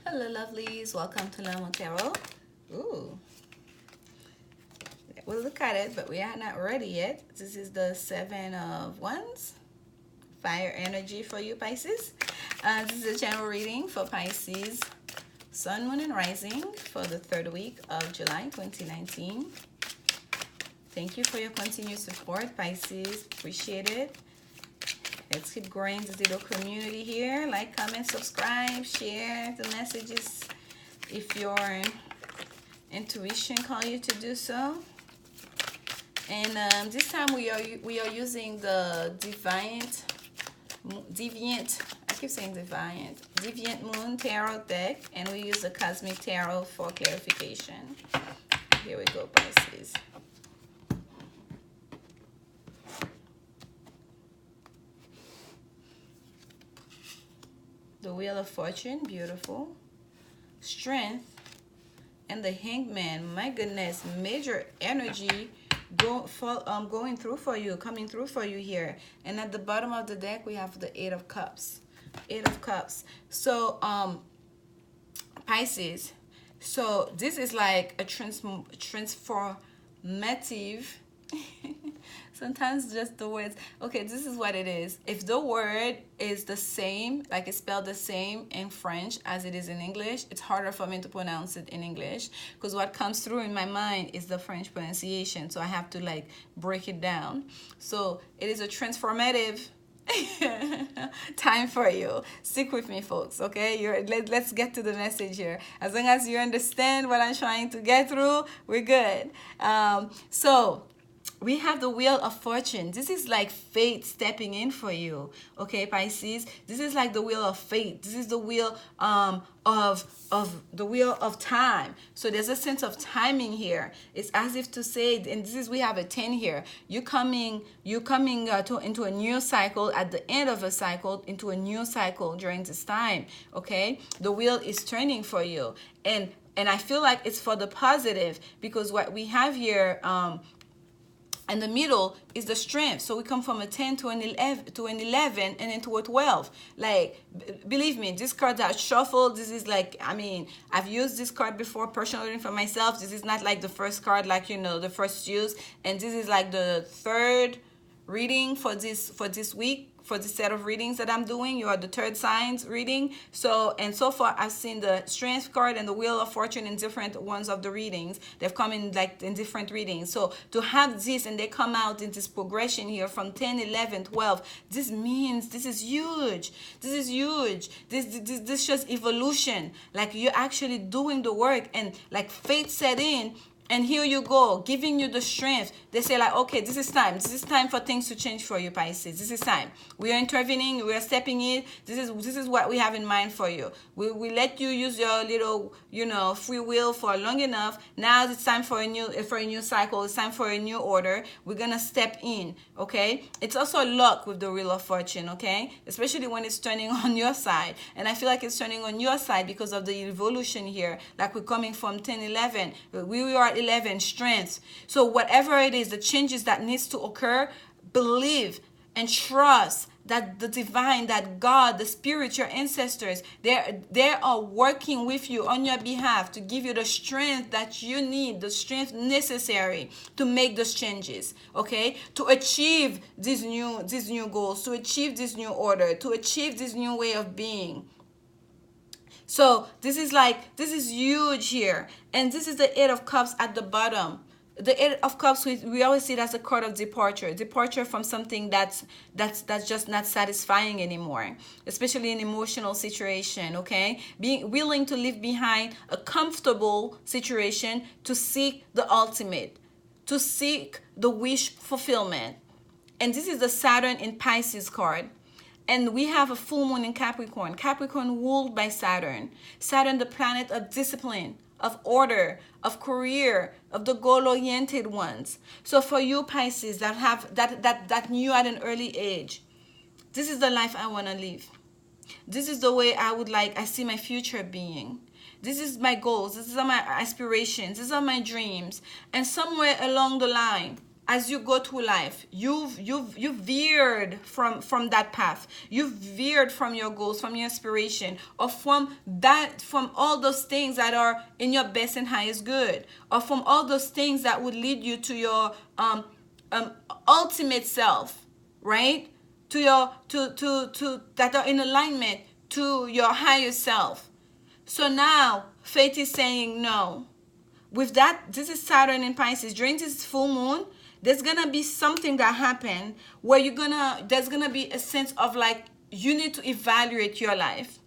Hello, lovelies. Welcome to lanmoutarot. Ooh, we'll look at it, but we are not ready yet. This is the Seven of Wands. Fire energy for you, Pisces. This is a general reading for Pisces, Sun, Moon, and Rising for the third week of July 2019. Thank you for your continued support, Pisces. Appreciate it. Let's keep growing this little community here. Like, comment, subscribe, share the messages if your intuition calls you to do so. And this time we are using the Deviant. I keep saying Deviant Moon Tarot deck, and we use the Cosmic Tarot for clarification. Here we go, Pisces. The Wheel of Fortune, beautiful. Strength and the Hangman. My goodness, major energy going through for you, coming through for you here. And at the bottom of the deck, we have the Eight of Cups. Eight of Cups. So, Pisces. So this is like a transformative. Sometimes just the words. Okay, this is what it is. If the word is the same, like it's spelled the same in French as it is in English, it's harder for me to pronounce it in English because what comes through in my mind is the French pronunciation. So I have to like break it down. So it is a transformative time for you. Stick with me, folks, okay? Let's get to the message here. As long as you understand what I'm trying to get through, we're good. So we have the Wheel of Fortune. This is like fate stepping in for you, okay, Pisces? This is like the wheel of fate. This is the wheel of the wheel of time. So there's a sense of timing here. It's as if to say, and this is, we have a 10 here. You're coming into a new cycle, at the end of a cycle, into a new cycle during this time, okay? The wheel is turning for you, and I feel like it's for the positive, because what we have here, and the middle is the Strength. So we come from a 10 to an 11 and then to a 12. Like, believe me, this card that shuffled, this is like, I mean, I've used this card before personally for myself. This is not like the first card, like, you know, the first use. And this is like the third reading for this week, for this set of readings that I'm doing. You are the third signs reading. So, and so far I've seen the Strength card and the Wheel of Fortune in different ones of the readings. They've come in like in different readings. So to have this, and they come out in this progression here from 10, 11, 12, this means this is huge. This is huge. This shows evolution. Like, you're actually doing the work, and like fate set in. And here you go, giving you the strength. They say like, okay, this is time. This is time for things to change for you, Pisces. This is time. We are intervening. We are stepping in. This is what we have in mind for you. We let you use your little, you know, free will for long enough. Now it's time for a new cycle. It's time for a new order. We're gonna step in, okay? It's also luck with the Wheel of Fortune, okay? Especially when it's turning on your side. And I feel like it's turning on your side because of the evolution here. Like, we're coming from 10, 11. We are 11, Strength. So whatever it is, the changes that needs to occur, believe and trust that the divine, that God, the spirit, your ancestors, they are working with you on your behalf to give you the strength that you need, the strength necessary to make those changes, okay? To achieve these new goals, to achieve this new order, to achieve this new way of being. So this is huge here. And this is the Eight of Cups at the bottom. The Eight of Cups, we always see it as a card of departure from something that's just not satisfying anymore, especially in emotional situation, okay? Being willing to leave behind a comfortable situation to seek the ultimate, to seek the wish fulfillment. And this is the Saturn in Pisces card. And we have a full moon in Capricorn. Capricorn ruled by Saturn. Saturn, the planet of discipline, of order, of career, of the goal-oriented ones. So for you, Pisces, that have that knew at an early age, this is the life I want to live. This is the way I see my future being. This is my goals. This is my aspirations. These are my dreams. And somewhere along the line, as you go through life, you've veered from that path. You've veered from your goals, from your inspiration, or from all those things that are in your best and highest good, or from all those things that would lead you to your ultimate self, right? To your to that are in alignment to your higher self. So now fate is saying no. With that, this is Saturn in Pisces. During this full moon, there's gonna be something that happen where there's gonna be a sense of like you need to evaluate your life,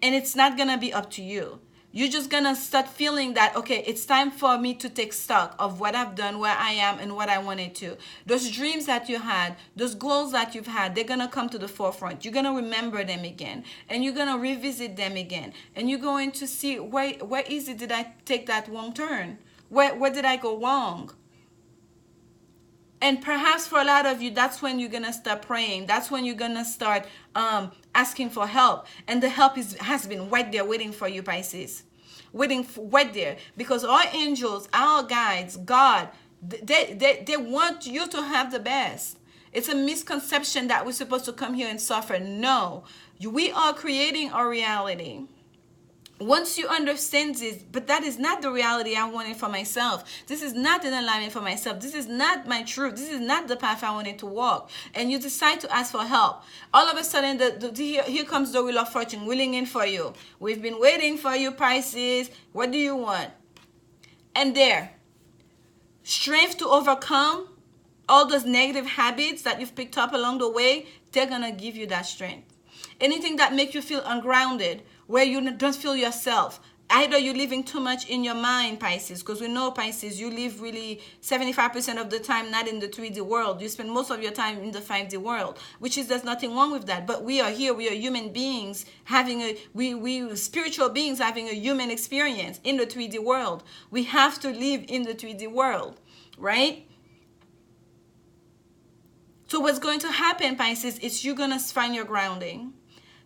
and it's not gonna be up to you. You're just gonna start feeling that, okay, it's time for me to take stock of what I've done, where I am, and what I wanted to. Those dreams that you had, those goals that you've had, they're gonna come to the forefront. You're gonna remember them again, and you're gonna revisit them again, and you're going to see where is it did I take that wrong turn? Where did I go wrong? And perhaps for a lot of you, that's when you're gonna start praying. That's when you're gonna start asking for help, and the help has been right there waiting for you, Pisces, right there, because our angels, our guides, God, they want you to have the best. It's a misconception that we're supposed to come here and suffer. No, we are creating our reality. Once you understand this, but that is not the reality I wanted for myself. This is not an alignment for myself. This is not my truth. This is not the path I wanted to walk. And you decide to ask for help. All of a sudden, here comes the Wheel of Fortune, wheeling in for you. We've been waiting for you, Pisces. What do you want? And there, strength to overcome all those negative habits that you've picked up along the way, they're going to give you that strength. Anything that makes you feel ungrounded, where you don't feel yourself. Either you're living too much in your mind, Pisces, because we know, Pisces, you live really 75% of the time not in the 3D world. You spend most of your time in the 5D world, which is, there's nothing wrong with that. But we are here, we are human beings having we spiritual beings having a human experience in the 3D world. We have to live in the 3D world, right? So what's going to happen, Pisces, is you're going to find your grounding.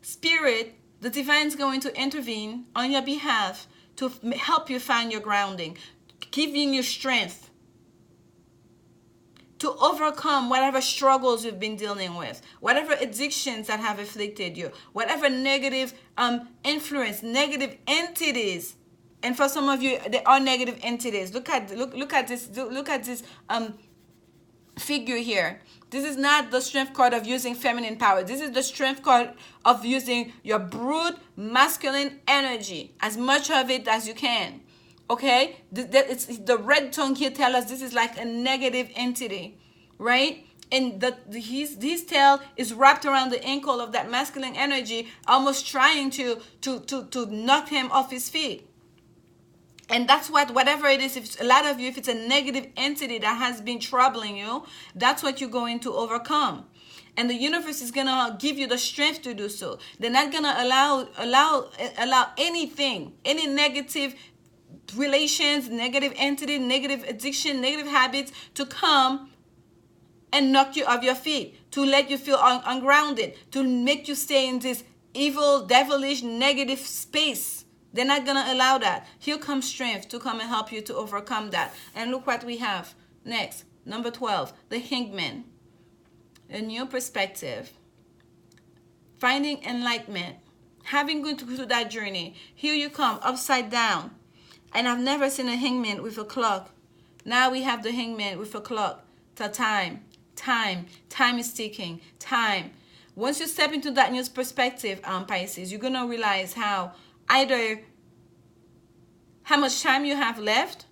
Spirit, the divine is going to intervene on your behalf to help you find your grounding, giving you strength to overcome whatever struggles you've been dealing with, whatever addictions that have afflicted you, whatever negative influence, negative entities. And for some of you, there are negative entities. Look at this figure here. This is not the strength card of using feminine power. This is the strength card of using your brute masculine energy, as much of it as you can. Okay? The red tongue here tells us this is like a negative entity, right? And his tail is wrapped around the ankle of that masculine energy, almost trying to knock him off his feet. And that's whatever it is, if a lot of you, if it's a negative entity that has been troubling you, that's what you're going to overcome. And the universe is going to give you the strength to do so. They're not going to allow anything, any negative relations, negative entity, negative addiction, negative habits to come and knock you off your feet, to let you feel ungrounded, to make you stay in this evil, devilish, negative space. They're not going to allow that. Here comes strength to come and help you to overcome that. And look what we have next. Number 12, the Hangman. A new perspective. Finding enlightenment. Having gone through that journey. Here you come, upside down. And I've never seen a hangman with a clock. Now we have the hangman with a clock. The time. Time is ticking. Time. Once you step into that new perspective, Pisces, you're going to realize either how much time you have left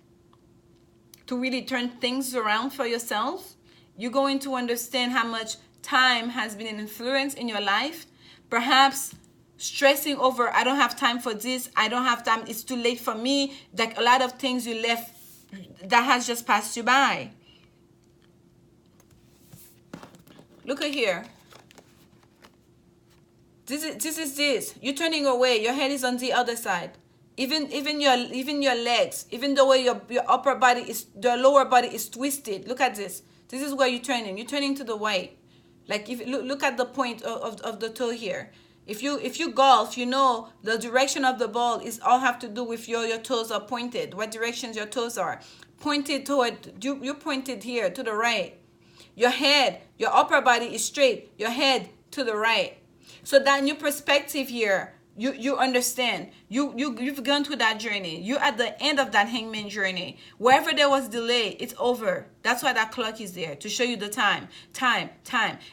to really turn things around for yourself. You're going to understand how much time has been an influence in your life. Perhaps stressing over, I don't have time for this, I don't have time, it's too late for me. Like a lot of things you left that has just passed you by. Look at here. This is you're turning away. Your head is on the other side. Even your legs, even the way your upper body is, the lower body is twisted. Look at this. This is where you're turning. You're turning to the right. Like if look at the point of the toe here. If you golf, you know the direction of the ball is all have to do with your toes are pointed. What directions your toes are. pointed toward you pointed here to the right. Your head, your upper body is straight, your head to the right. So that new perspective here, you understand. You've gone through that journey. You're at the end of that hangman journey. Wherever there was delay, it's over. That's why that clock is there, to show you the time.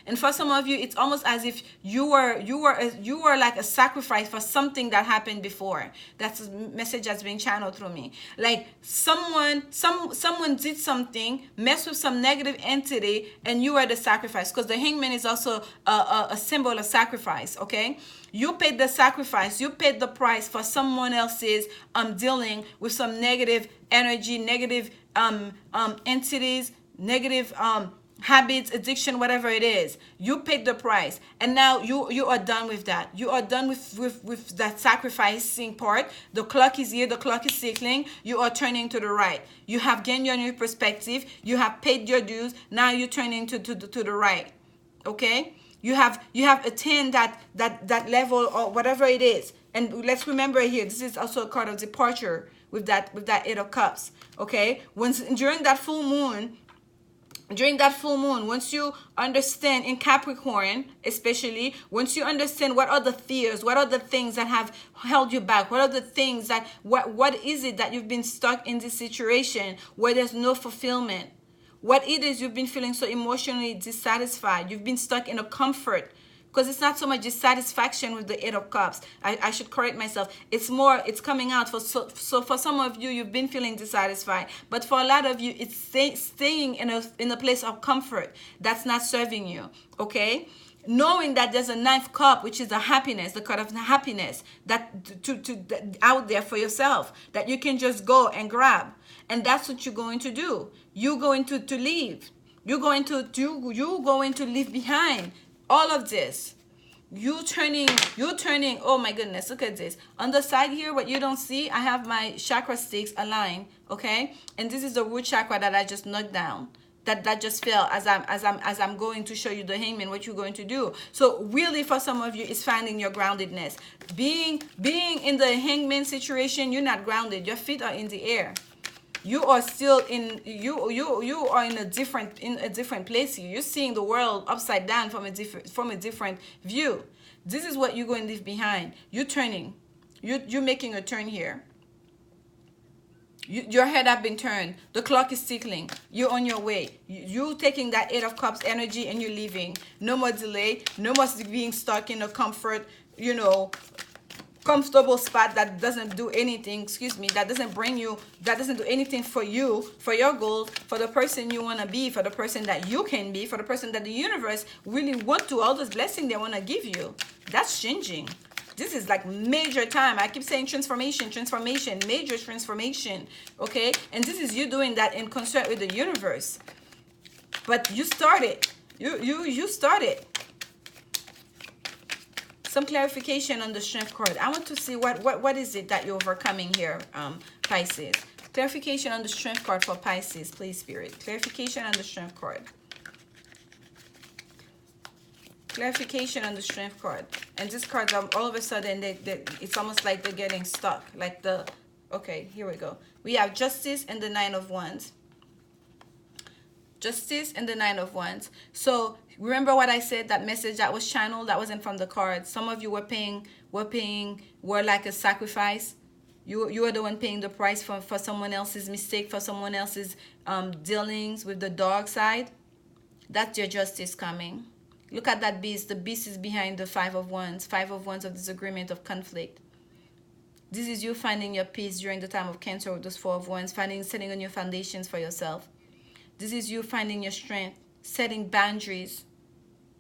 And for some of you, it's almost as if you were like a sacrifice for something that happened before. That's a message that's being channeled through me. Like someone did something, messed with some negative entity, and you are the sacrifice. Because the hangman is also a symbol of sacrifice. Okay, you paid the sacrifice. You paid the price for someone else's dealing with some negative energy, negative entities, negative habits, addiction, whatever it is. You paid the price, and now you are done with that. You are done with that sacrificing part. The clock is here. The clock is ticking. You are turning to the right. You have gained your new perspective. You have paid your dues. Now you're turning to the right. Okay. You have attained that level or whatever it is. And let's remember here, this is also a card of departure with that Eight of Cups. Okay, during that full moon, once you understand in Capricorn, especially, once you understand what are the fears, what are the things that have held you back, what are the things that what is it that you've been stuck in this situation where there's no fulfillment. What it is you've been feeling so emotionally dissatisfied. You've been stuck in a comfort. Because it's not so much dissatisfaction with the Eight of Cups. I should correct myself. It's coming out. So for some of you, you've been feeling dissatisfied. But for a lot of you, it's staying in a place of comfort that's not serving you. Okay? Knowing that there's a Ninth Cup, which is the happiness, the card of happiness, that out there for yourself, that you can just go and grab. And that's what you're going to do. You're going to leave. You're going to leave behind all of this. You're turning, oh my goodness, look at this. On the side here, what you don't see, I have my chakra sticks aligned, okay? And this is the root chakra that I just knocked down. That just fell as I'm going to show you the hangman, what you're going to do. So really, for some of you, it's finding your groundedness. Being in the hangman situation, you're not grounded. Your feet are in the air. You are still in you are in a different place here. You're seeing the world upside down from a different view. This is what you're going to leave behind. You're turning. You're making a turn here. Your head have been turned. The clock is ticking. You're on your way. You're taking that Eight of Cups energy and you're leaving. No more delay. No more being stuck in a comfortable spot that doesn't do anything, that doesn't do anything for you, for your goals, for the person you want to be, for the person that you can be, for the person that the universe really want to, all those blessings they want to give you. That's changing. This is like major time. I keep saying transformation, major transformation, okay? And this is you doing that in concert with the universe. But you started. You started. Some clarification on the Strength card. I want to see what is it that you're overcoming here, Pisces. Clarification on the Strength card for Pisces, please, Spirit. Clarification on the Strength card. Clarification on the Strength card. And these cards, all of a sudden, it's almost like they're getting stuck. Okay, here we go. We have Justice and the Nine of Wands. Justice and the Nine of Wands. So remember what I said, that message that was channeled, that wasn't from the cards. Some of you were like a sacrifice. You are the one paying the price for someone else's mistake, for someone else's dealings with the dark side. That's your justice coming. Look at that beast. The beast is behind the Five of Wands. Five of Wands of disagreement, of conflict. This is you finding your peace during the time of Cancer with those Four of Wands, setting on your foundations for yourself. This is you finding your strength, setting boundaries,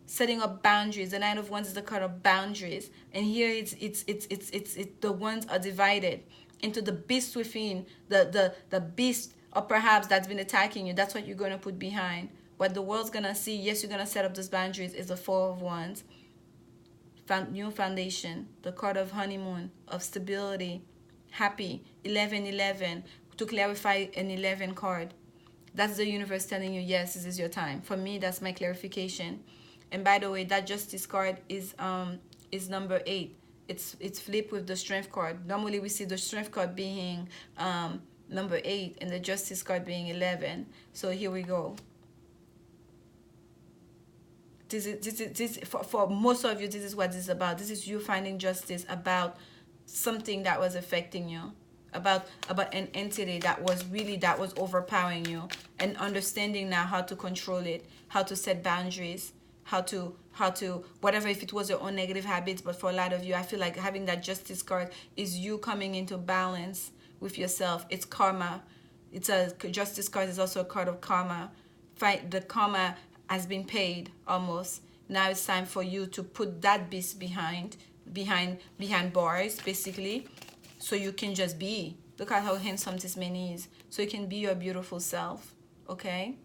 setting up boundaries. The Nine of Wands is the card of boundaries, and here it's the wands are divided into the beast within, the beast, or perhaps that's been attacking you. That's what you're going to put behind. What the world's gonna see, yes, you're gonna set up those boundaries, is the Four of Wands. New foundation, the card of honeymoon, of stability, happy. 1111, to clarify an 11 card. That's the universe telling you, yes, this is your time. For me, that's my clarification. And by the way, that Justice card is number 8. It's flipped with the Strength card. Normally we see the Strength card being number 8, and the Justice card being 11. So here we go. This for most of you, this is what this is about. This is you finding justice about something that was affecting you, about an entity that was overpowering you, and understanding now how to control it, how to set boundaries, how to whatever, if it was your own negative habits. But for a lot of you, I feel like having that Justice card is you coming into balance with yourself. It's karma. It's a Justice card is also a card of karma. The karma has been paid almost. Now it's time for you to put that beast behind bars, basically, so you can just be. Look at how handsome this man is. So you can be your beautiful self, okay?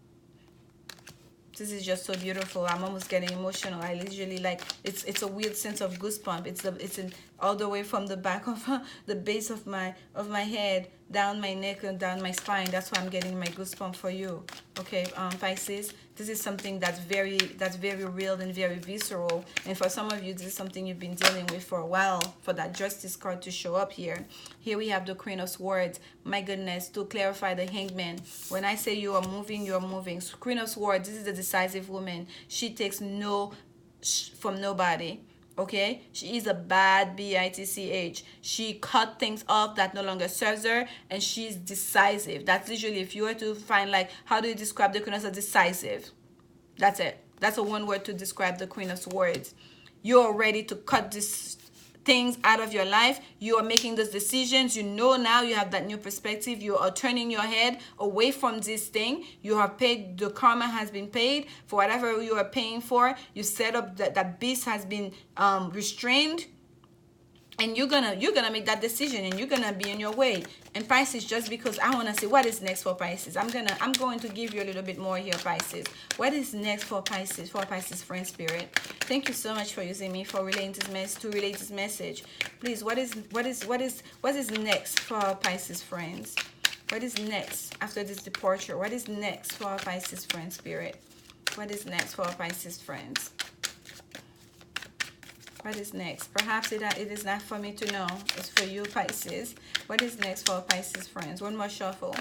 This is just so beautiful. I'm almost getting emotional. I literally, like, it's a weird sense of goosebump. It's all the way from the back of the base of my head, down my neck and down my spine. That's why I'm getting my goosebump for you. Okay, Pisces, this is something that's very real and very visceral. And for some of you, this is something you've been dealing with for a while, for that Justice card to show up here. Here we have the Queen of Swords. My goodness, to clarify, the Hangman. When I say you are moving, you're moving. So Queen of Swords, this is the decisive woman. She takes no from nobody. Okay, she is a bad bitch. She cut things off that no longer serves her, and she's decisive. That's literally, if you were to find, like, how do you describe the Queen of Swords? Decisive. That's it. That's a one word to describe the Queen of Swords. You're ready to cut these things out of your life. You are making those decisions. You know, now you have that new perspective. You are turning your head away from this thing. You have paid, the karma has been paid for whatever you are paying for. You set up that beast has been restrained, and you're gonna make that decision, and you're gonna be on your way. And Pisces, just because I want to see what is next for Pisces, I'm going to give you a little bit more here, Pisces. What is next for Pisces, friend spirit? Thank you so much for using me for relaying this message. Please, what is next for our Pisces friends? What is next after this departure? What is next for our Pisces friend spirit? What is next for our Pisces friends? What is next? Perhaps it is not for me to know. It's for you, Pisces. What is next for our Pisces friends? One more shuffle.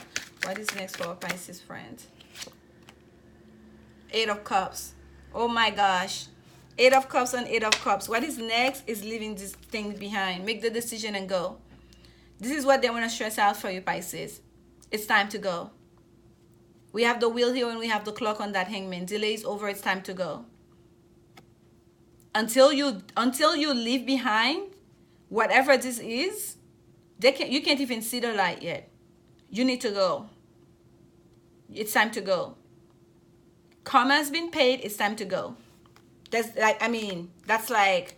What is next for our Pisces friends? 8 of Cups. Oh my gosh. 8 of Cups and 8 of Cups. What is next is leaving this thing behind. Make the decision and go. This is what they want to stress out for you, Pisces. It's time to go. We have the wheel here and we have the clock on that Hangman. Delay is over. It's time to go. Until you leave behind whatever this is, you can't even see the light yet. You need to go. It's time to go. Karma has been paid. It's time to go. That's like, I mean, that's like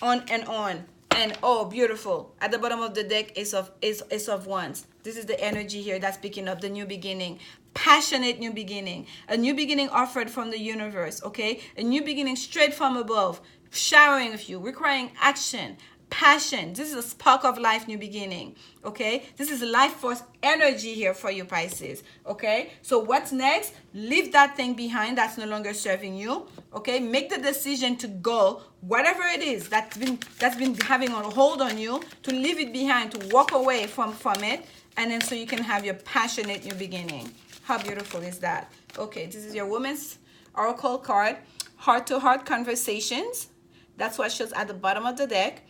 on and on. And oh, beautiful. At the bottom of the deck, Ace of Wands. This is the energy here that's picking up the new beginning. Passionate new beginning. A new beginning offered from the universe, okay? A new beginning straight from above. Showering with you. Requiring action. Passion. This is a spark of life, new beginning, okay? This is life force energy here for you, Pisces, okay? So what's next? Leave that thing behind that's no longer serving you, okay? Make the decision to go, whatever it is that's been having a hold on you, to leave it behind, to walk away from it, and then so you can have your passionate new beginning. How beautiful is that? Okay, this is your Woman's Oracle card. Heart-to-heart conversations. That's what shows at the bottom of the deck.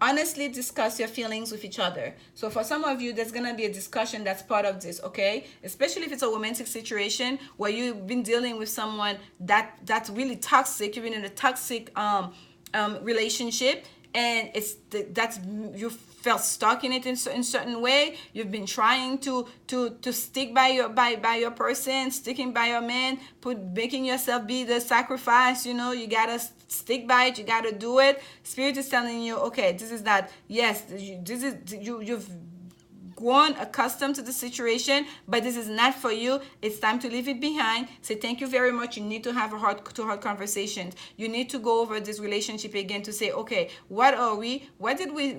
Honestly discuss your feelings with each other. So for some of you, there's gonna be a discussion that's part of this, okay? Especially if it's a romantic situation where you've been dealing with someone that's really toxic. You've been in a toxic relationship, and you felt stuck in it in certain way. You've been trying to stick by your person, sticking by your man, making yourself be the sacrifice. You know, you gotta stick by it. You gotta do it. Spirit is telling you, okay, this is that. Yes, you've grown accustomed to the situation, but this is not for you. It's time to leave it behind. Say thank you very much. You need to have a heart-to-heart conversation. You need to go over this relationship again to say, okay, what are we? Why did we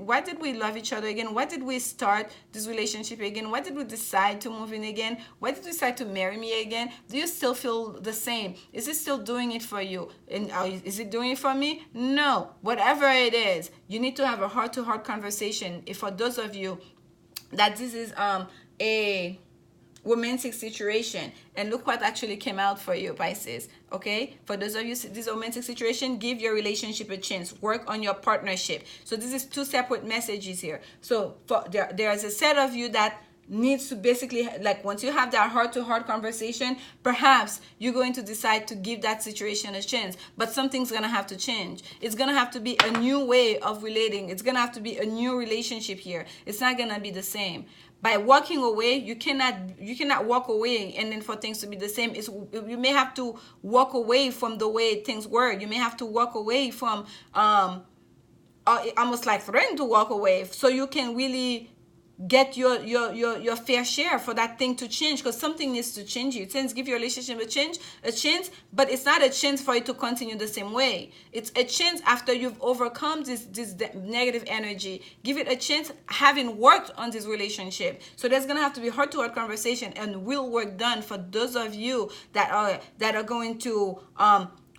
love each other again? Why did we start this relationship again? Why did we decide to move in again? Why did we decide to marry me again? Do you still feel the same? Is it still doing it for you? And is it doing it for me? No. Whatever it is, you need to have a heart-to-heart conversation. If for those of you that this is a romantic situation, and look what actually came out for you, Pisces. Okay, for those of you, this romantic situation, give your relationship a chance, work on your partnership. So this is two separate messages here. So for there's a set of you that needs to basically, like, once you have that heart-to-heart conversation, perhaps you're going to decide to give that situation a chance, but something's gonna have to change. It's gonna have to be a new way of relating. It's gonna have to be a new relationship here. It's not gonna be the same. By walking away, you cannot walk away and then for things to be the same. You may have to walk away from the way things were. You may have to walk away from almost like threaten to walk away, so you can really get your fair share for that thing to change, because something needs to change. You tend to give your relationship a chance, but it's not a chance for it to continue the same way. It's a chance after you've overcome this negative energy. Give it a chance, having worked on this relationship. So there's gonna have to be heart-to-heart conversation and real work done for those of you that are going to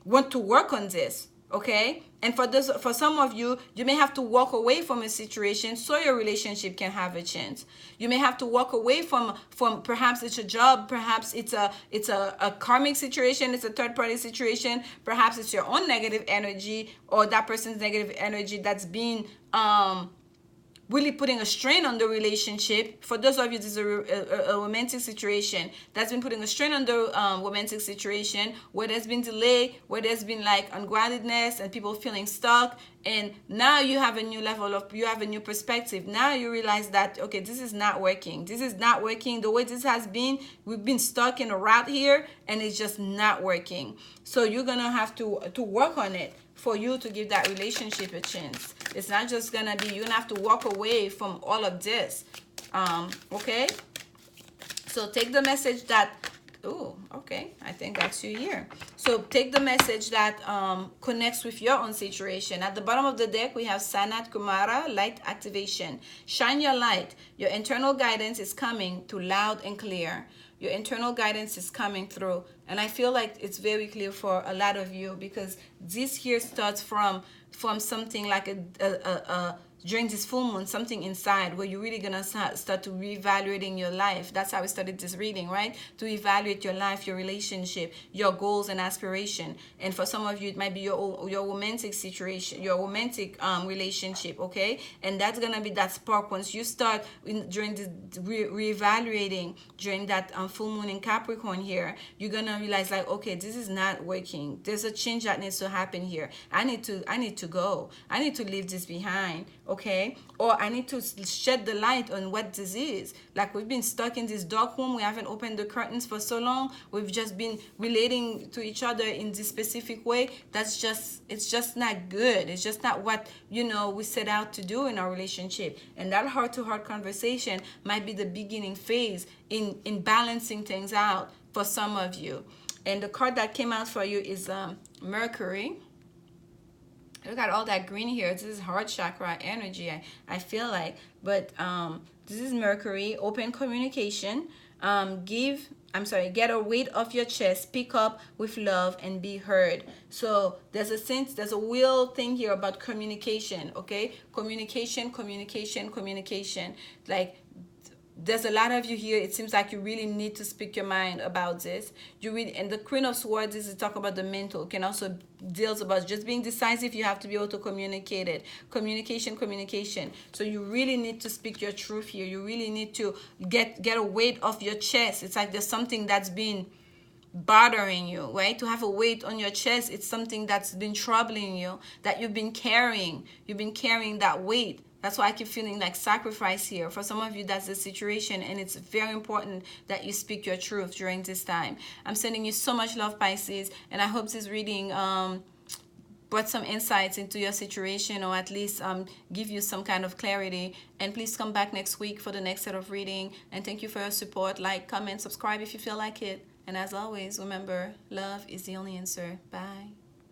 want to work on this. Okay, and for some of you, you may have to walk away from a situation so your relationship can have a chance. You may have to walk away from perhaps it's a job, perhaps it's a karmic situation, it's a third-party situation, perhaps it's your own negative energy or that person's negative energy that's being really putting a strain on the relationship. For those of you, this is a romantic situation that's been putting a strain on the romantic situation, where there's been delay, where there's been like ungroundedness and people feeling stuck. And now you have a new you have a new perspective. Now you realize that, okay, this is not working. This is not working the way this has been. We've been stuck in a route here and it's just not working. So you're gonna have to work on it for you to give that relationship a chance. It's not just gonna be, you're gonna have to walk away from all of this. Okay? So take the message that, oh, okay, I think that's you here. So take the message that connects with your own situation. At the bottom of the deck, we have Sanat Kumara, light activation. Shine your light. Your internal guidance is coming through loud and clear. Your internal guidance is coming through. And I feel like it's very clear for a lot of you, because this here starts from something like during this full moon, something inside where you're really gonna start to reevaluating your life. That's how we started this reading, right? To evaluate your life, your relationship, your goals and aspiration. And for some of you, it might be your romantic situation, your romantic relationship, okay? And that's gonna be that spark once you start during this reevaluating during that full moon in Capricorn here. You're gonna realize, like, okay, this is not working. There's a change that needs to happen here. I need to go. I need to leave this behind. Okay, or I need to shed the light on what this is. Like, we've been stuck in this dark room. We haven't opened the curtains for so long. We've just been relating to each other in this specific way. It's just not good. It's just not what, we set out to do in our relationship. And that heart-to-heart conversation might be the beginning phase in balancing things out for some of you. And the card that came out for you is Mercury. Look at all that green here. This is heart chakra energy, I feel like. But this is Mercury, open communication. Get a weight off your chest, speak up with love and be heard. So there's a real thing here about communication, okay? Communication. Like, there's a lot of you here. It seems like you really need to speak your mind about this. And the Queen of Swords is to talk about the mental. Can also deals about just being decisive. You have to be able to communicate it. Communication. So you really need to speak your truth here. You really need to get a weight off your chest. It's like there's something that's been bothering you, right? To have a weight on your chest, it's something that's been troubling you, that you've been carrying. You've been carrying that weight. That's why I keep feeling like sacrifice here. For some of you, that's the situation, and it's very important that you speak your truth during this time. I'm sending you so much love, Pisces, and I hope this reading brought some insights into your situation, or at least give you some kind of clarity. And please come back next week for the next set of reading. And thank you for your support. Like, comment, subscribe if you feel like it. And as always, remember, love is the only answer. Bye.